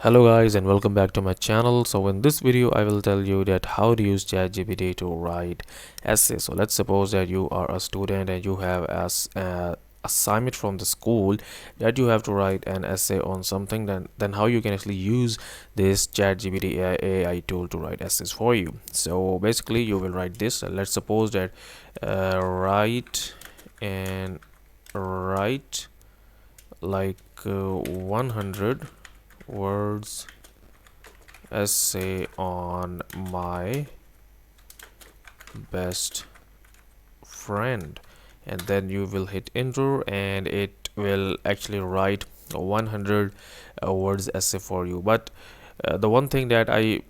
Hello guys and welcome back to my channel. So in this video I will tell you that how to use ChatGPT to write essays. So let's suppose that you are a student and you have as assignment from the school that you have to write an essay on something. Then how you can actually use this ChatGPT AI tool to write essays for you. So basically you will write this. Let's suppose that write and write like 100 words essay on my best friend, and then you will hit enter and it will actually write a 100 words essay for you. But the one thing that I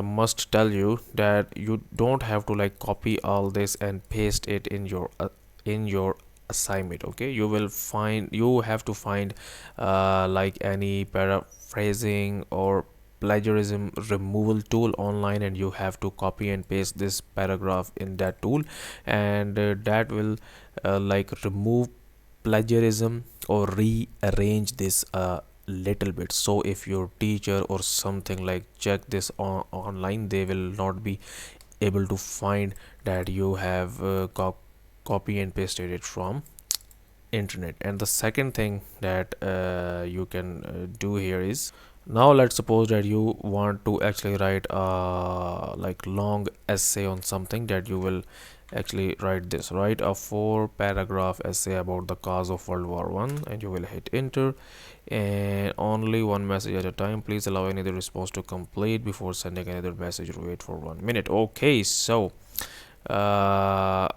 must tell you that you don't have to like copy all this and paste it in your assignment. Okay, you have to find like any paraphrasing or plagiarism removal tool online, and you have to copy and paste this paragraph in that tool, and that will like remove plagiarism or rearrange this little bit. So if your teacher or something like check this online, they will not be able to find that you have copy and pasted it from internet. And the second thing that you can do here is, now let's suppose that you want to actually write a like long essay on something, that you will actually write a 4 paragraph essay about the cause of World War I, and you will hit enter. And only one message at a time, please allow any other response to complete before sending another message, wait for 1 minute. Okay, so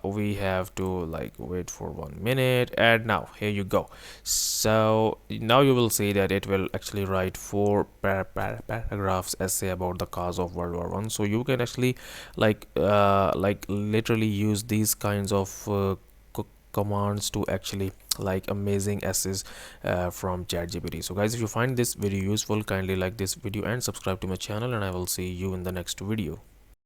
we have to like wait for 1 minute, and now here you go. So now you will see that it will actually write 4 paragraphs essay about the cause of World War I. So you can actually like literally use these kinds of commands to actually like amazing essays from ChatGPT. So guys, if you find this video useful, kindly like this video and subscribe to my channel, and I will see you in the next video.